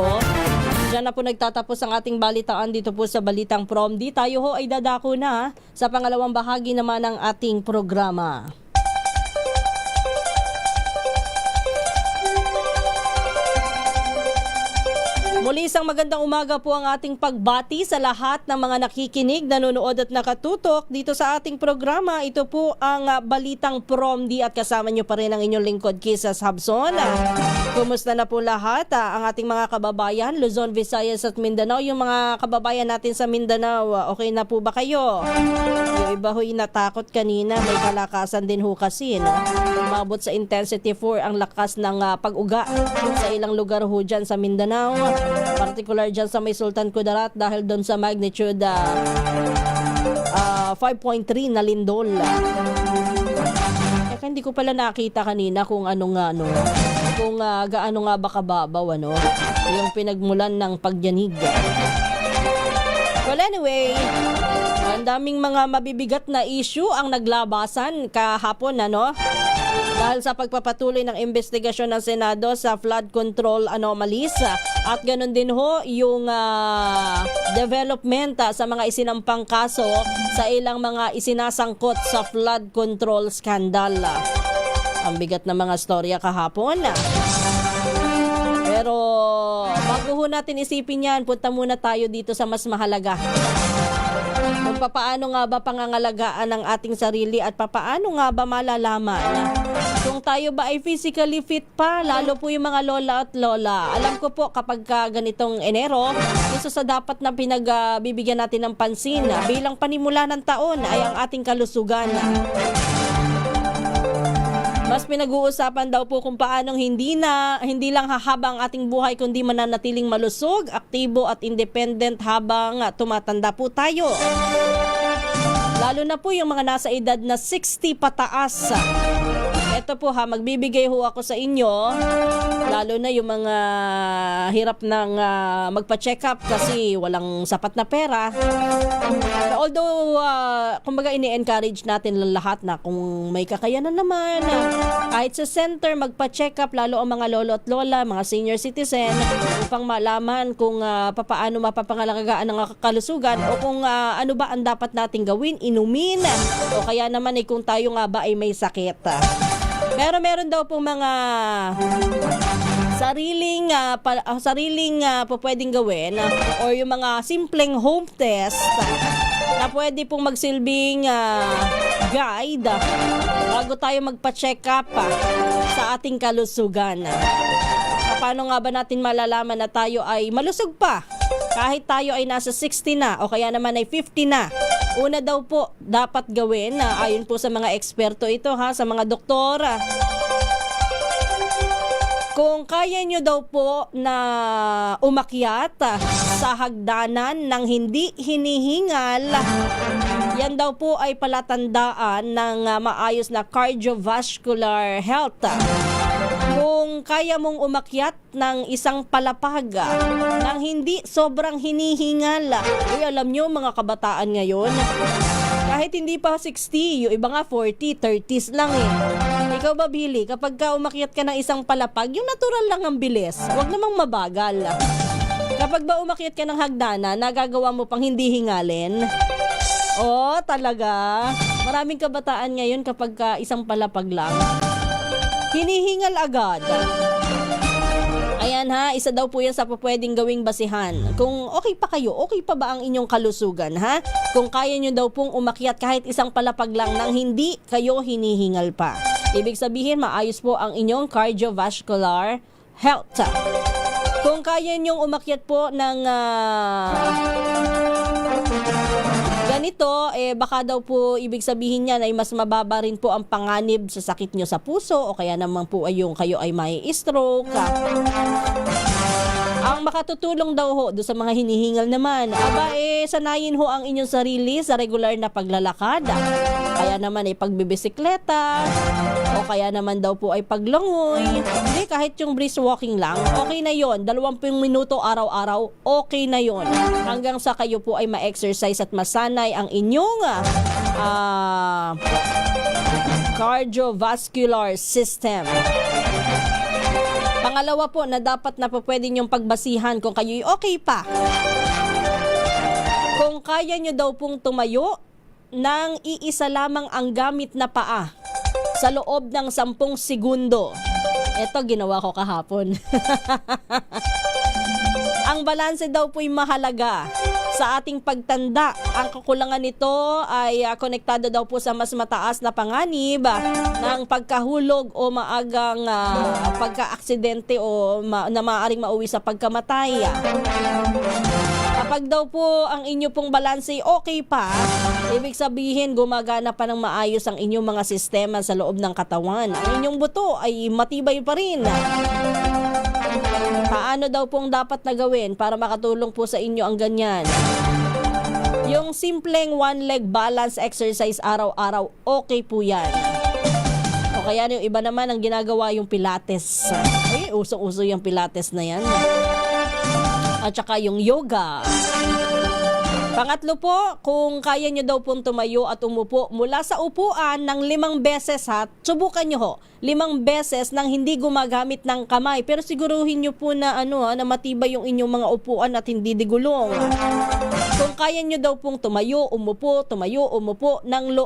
diyan na po nagtatapos ang ating balitaan dito po sa Balitang Prompty. Tayo ho ay dadako na sa pangalawang bahagi naman ng ating programa. Muli isang magandang umaga po ang ating pagbati sa lahat ng mga nakikinig, nanonood at nakatutok dito sa ating programa. Ito po ang Balitang Prompty at kasama nyo pa rin ang inyong lingkod, Kisas Habson. Kumusta na po lahat ang ating mga kababayan, Luzon, Visayas at Mindanao? Yung mga kababayan natin sa Mindanao, okay na po ba kayo? Yung iba ho'y natakot kanina, may kalakasan din ho kasi. Umabot sa intensity 4 ang lakas ng pag-uga sa ilang lugar ho dyan sa Mindanao. Particular dyan sa may Sultan Kudarat dahil doon sa magnitude 5.3 na lindol. Kaya hindi ko pala nakita kanina kung kung gaano nga ba kababaw yung pinagmulan ng pagyanig. Well anyway, ang daming mga mabibigat na issue ang naglabasan kahapon dahil sa pagpapatuloy ng investigasyon ng Senado sa flood control anomalies at ganun din ho yung development sa mga isinampang kaso sa ilang mga isinasangkot sa flood control scandal. Ang bigat na mga storya kahapon. Pero bago ho natin isipin yan, punta muna tayo dito sa mas mahalaga. Kung papaano nga ba pangangalagaan ng ating sarili at papaano nga ba malalaman kung tayo ba ay physically fit pa, lalo po yung mga lola at lola. Alam ko po kapag ganitong Enero, isa sa dapat na pinagbibigyan natin ng pansin bilang panimula ng taon ay ang ating kalusugan. Mas pinag-uusapan daw po kung paanong hindi lang hahaba ang ating buhay kundi mananatiling malusog, aktibo at independent habang tumatanda po tayo. Lalo na po yung mga nasa edad na 60 pataas. Ito po magbibigay ho ako sa inyo, lalo na yung mga hirap ng magpa-check up kasi walang sapat na pera. Although, kumbaga ini-encourage natin lahat na kung may kakayanan naman, kahit sa center magpa-check up, lalo ang mga lolo at lola, mga senior citizen, upang malaman kung papaano mapapangalagaan ng kalusugan o kung ano ba ang dapat nating gawin, inumin, o kaya naman kung tayo nga ba ay may sakit. Pero meron daw pong mga sariling po pwedeng gawin or yung mga simpleng home test na pwede pong magsilbing guide bago tayo magpa-check up sa ating kalusugan. Paano nga ba natin malalaman na tayo ay malusog pa kahit tayo ay nasa 60 na o kaya naman ay 50 na? Una daw po dapat gawin na ayon po sa mga eksperto ito sa mga doktora. Kung kaya nyo daw po na umakyat sa hagdanan ng hindi hinihingal, yan daw po ay palatandaan ng maayos na cardiovascular health. Kung kaya mong umakyat ng isang palapag ng hindi sobrang hinihingal, alam nyo mga kabataan ngayon, kahit hindi pa 60, yung iba nga 40, 30s lang eh. Ikaw ba, Billy, kapag ka umakyat ka ng isang palapag, yung natural lang ang bilis, huwag namang mabagal. Kapag ba umakyat ka ng hagdanan, nagagawa mo pang hindi hingalin? Oh, talaga? Maraming kabataan ngayon kapag ka isang palapag lang, hinihingal agad. Ayan isa daw po yan sa pwedeng gawing basihan. Kung okay pa kayo, okay pa ba ang inyong kalusugan Kung kaya nyo daw pong umakyat kahit isang palapag lang nang hindi kayo hinihingal pa. Ibig sabihin, maayos po ang inyong cardiovascular health. Kung kaya nyong umakyat po ng ganito, baka daw po ibig sabihin niyan ay mas mababa rin po ang panganib sa sakit nyo sa puso o kaya naman po ay yung kayo ay may stroke. Ang makatutulong daw ho do sa mga hinihingal naman, sanayin ho ang inyong sarili sa regular na paglalakad. Kaya naman ay pagbibisikleta o kaya naman daw po ay paglangoy. Hindi, kahit yung brisk walking lang, okay na yon. 20 minuto araw-araw, okay na yon. Hanggang sa kayo po ay ma-exercise at masanay ang inyong cardiovascular system. Pangalawa po na dapat na po pwede niyong pagbasihan kung kayo'y okay pa. Kung kaya nyo daw pong tumayo ng iisa lamang ang gamit na paa sa loob ng 10 segundo. Ito, ginawa ko kahapon. Ang balanse daw po'y mahalaga sa ating pagtanda. Ang kakulangan nito ay konektado daw po sa mas mataas na panganib ng pagkahulog o maagang pagka-aksidente o na maaaring mauwi sa pagkamatay. Kapag daw po ang inyo pong balanse okay pa, ibig sabihin gumagana pa ng maayos ang inyong mga sistema sa loob ng katawan. Ang inyong buto ay matibay pa rin. Paano daw pong dapat na gawin para makatulong po sa inyo ang ganyan? Yung simpleng one leg balance exercise araw-araw, okay po yan. O kaya yung iba naman ang ginagawa yung pilates. Ay, usong-uso yung pilates na yan. At saka yung yoga. Pangatlo po, kung kaya nyo daw pong tumayo at umupo mula sa upuan ng 5 beses subukan nyo ho, 5 beses nang hindi gumagamit ng kamay. Pero siguruhin nyo po na na matibay yung inyong mga upuan at hindi digulong. Kung kaya nyo daw pong tumayo, umupo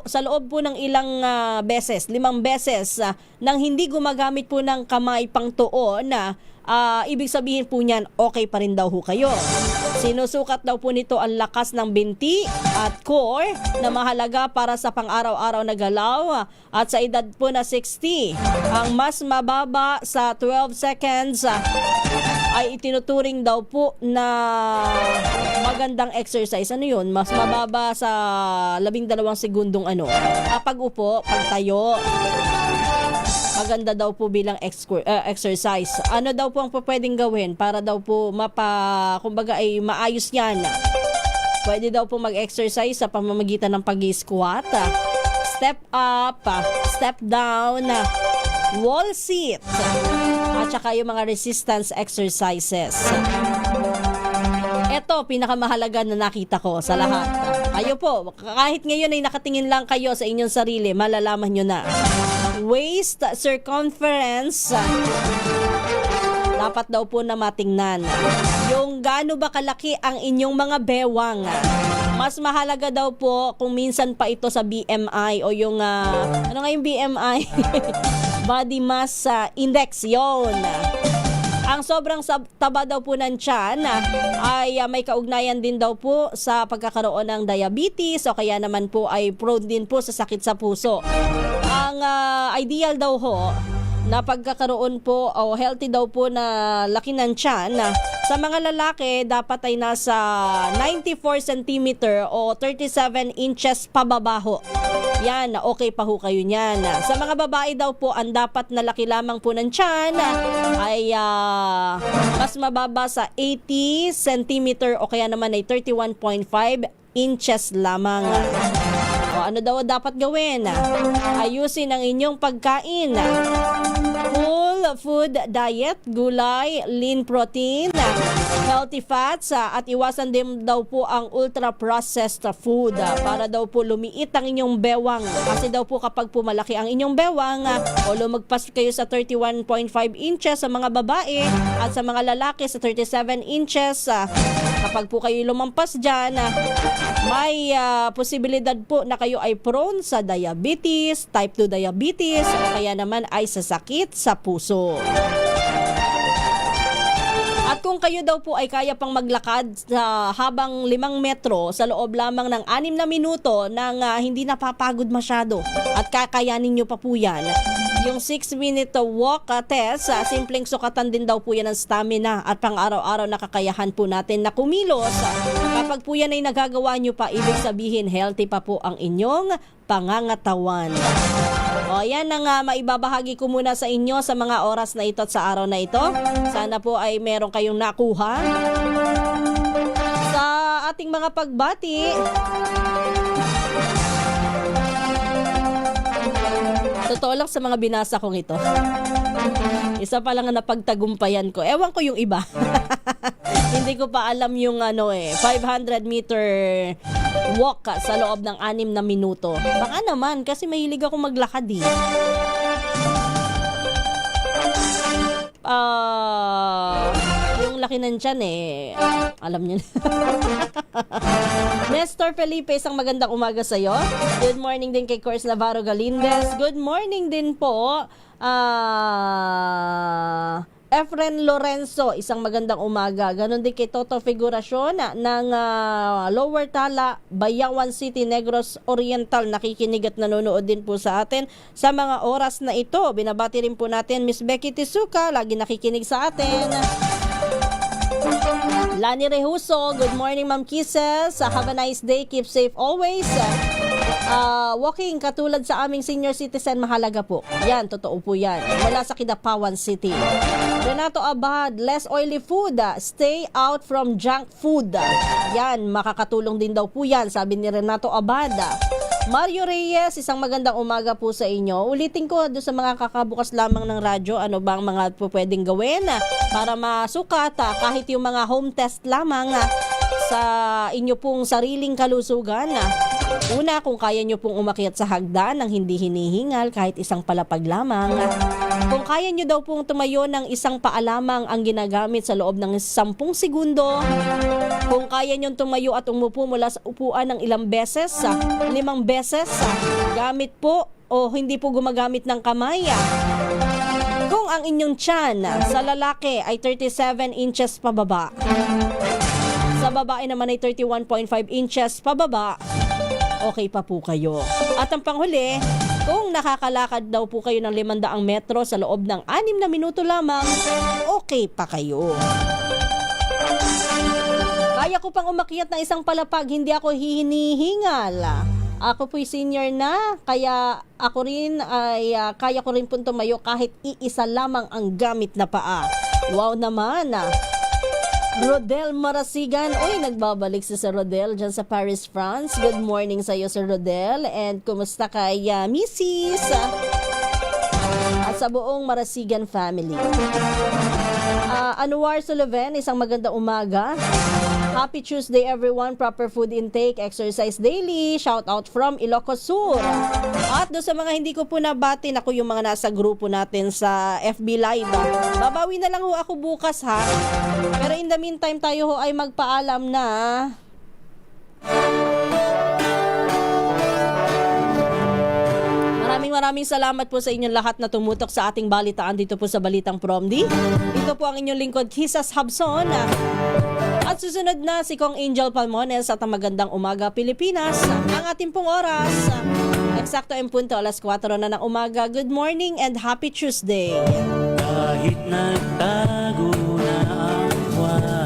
sa loob po ng ilang beses, 5 beses nang hindi gumagamit po ng kamay pang tuon ibig sabihin po niyan, okay pa rin daw ho kayo. Sinusukat daw po nito ang lakas ng binti at core na mahalaga para sa pang-araw-araw na galaw at sa edad po na 60. Ang mas mababa sa 12 seconds ay itinuturing daw po na magandang exercise. Ano yun? Mas mababa sa 12 segundong pag-upo, pagtayo. Maganda daw po bilang exercise. Ano daw po ang pwedeng gawin para daw po kumbaga ay maayos yan? Pwede daw po mag-exercise sa pamamagitan ng pag-squat, step up, step down, wall sit, at saka yung mga resistance exercises. Ito, pinakamahalaga na nakita ko sa lahat. Kayo po, kahit ngayon ay nakatingin lang kayo sa inyong sarili, malalaman nyo na. Waist circumference, dapat daw po na matingnan. Yung gaano ba kalaki ang inyong mga bewang. Mas mahalaga daw po kung minsan pa ito sa BMI o yung, ano nga yung BMI? body mass index yon. Ang sobrang taba daw po ng tiyan ay may kaugnayan din daw po sa pagkakaroon ng diabetes o kaya naman po ay prone din po sa sakit sa puso. Ang ideal daw ho na pagkakaroon po o healthy daw po na laki ng tiyan sa mga lalaki dapat ay nasa 94 cm o 37 inches pababa ho. Yan, okay pa ho kayo niyan. Sa mga babae daw po, ang dapat na laki lamang po ng tiyan ay mas mababa sa 80 cm o kaya naman ay 31.5 inches lamang. O ano daw dapat gawin? Ayusin ang inyong pagkain. Full food diet, gulay, lean protein, healthy fats, at iwasan din daw po ang ultra-processed food para daw po lumiit ang inyong bewang. Kasi daw po kapag pumalaki ang inyong bewang o lumagpas kayo sa 31.5 inches sa mga babae at sa mga lalaki sa 37 inches, kapag po kayo lumampas dyan, may posibilidad po na kayo ay prone sa diabetes, type 2 diabetes, o kaya naman ay sa sakit sa puso. At kung kayo daw po ay kaya pang maglakad sa habang 5 metro sa loob lamang ng 6 na minuto nang hindi napapagod masyado at kakayanin nyo pa po yan, yung 6-minute walk test, simpleng sukatan din daw po yan ng stamina at pang araw-araw na kakayahan po natin na kumilos. Kapag po yan ay nagagawa nyo pa, ibig sabihin healthy pa po ang inyong pangangatawan. O yan ang maibabahagi ko muna sa inyo sa mga oras na ito at sa araw na ito. Sana po ay meron kayong nakuha sa ating mga pagbati. Totoo lang sa mga binasa kong ito. Isa pa lang ang napagtagumpayan ko. Ewan ko yung iba. Hindi ko pa alam yung 500 meter walk sa loob ng 6 na minuto. Baka naman kasi mahilig ako maglakad eh. Yung laki ng tiyan alam niyo. Nestor Felipe, isang magandang umaga sa iyo. Good morning din kay Cors Navarro Galindez. Good morning din po Efren Lorenzo, isang magandang umaga. Ganon din kay Toto Figuracion ng Lower Tala, Bayawan City, Negros Oriental. Nakikinig at nanonood din po sa atin sa mga oras na ito. Binabati rin po natin Miss Becky Tisuka, lagi nakikinig sa atin. Lani Rehuso, good morning Ma'am Kisses. Have a nice day, keep safe always. Walking katulad sa aming senior citizen, mahalaga po. Yan, totoo po yan. Wala sa Kidapawan City. Renato Abad, less oily food. Stay out from junk food. Yan, makakatulong din daw po yan, sabi ni Renato Abad. Mario Reyes, isang magandang umaga po sa inyo. Ulitin ko doon sa mga kakabukas lamang ng radyo, ano bang mga pwedeng gawin para masukat kahit yung mga home test lamang sa inyo pong sariling kalusugan. Una, kung kaya nyo pong umakyat sa hagdan ng hindi hinihingal kahit isang palapag lamang. Kung kaya nyo daw pong tumayo ng isang paa lamang ang ginagamit sa loob ng 10 segundo. Kung kaya nyo tumayo at umupo mula sa upuan ng ilang beses, 5 beses, gamit po o hindi po gumagamit ng kamay. Kung ang inyong tiyan sa lalaki ay 37 inches pababa, sa babae naman ay 31.5 inches pababa, okay pa po kayo. At ang panghuli, kung nakakalakad daw po kayo ng 500 metro sa loob ng 6 na minuto lamang, okay pa kayo. Kaya ko pang umakyat ng isang palapag, hindi ako hinihingal. Ako po'y senior na, kaya ako rin ay kaya ko rin po tumayo kahit iisa lamang ang gamit na paa. Wow naman. Rodel Marasigan. Uy, nagbabalik si Sir Rodel dyan sa Paris, France. Good morning sa iyo, Sir Rodel. And kumusta kay Mrs. At sa buong Marasigan family. Anwar Sullivan, isang magandang umaga. Happy Tuesday everyone. Proper food intake, exercise daily. Shout out from Ilocos Sur. At doon sa mga hindi ko po nabati, naku yung mga nasa grupo natin sa FB Live. Babawi na lang ho ako bukas ha. Pero in the meantime tayo ho ay magpaalam na maraming salamat po sa inyong lahat na tumutok sa ating balitaan dito po sa Balitang Promdi. Ito po ang inyong lingkod, Kisas Habson. At susunod na si Kong Angel Palmones at ang Magandang Umaga Pilipinas. Ang ating pong oras, eksakto en punto, alas 4 na ng umaga. Good morning and happy Tuesday. Kahit nagtago na ang buwan.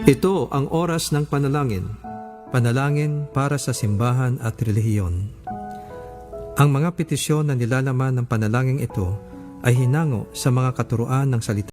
Ito ang oras ng panalangin, panalangin para sa simbahan at relihiyon. Ang mga petisyon na nilalaman ng panalangin ito ay hinango sa mga katuruan ng salita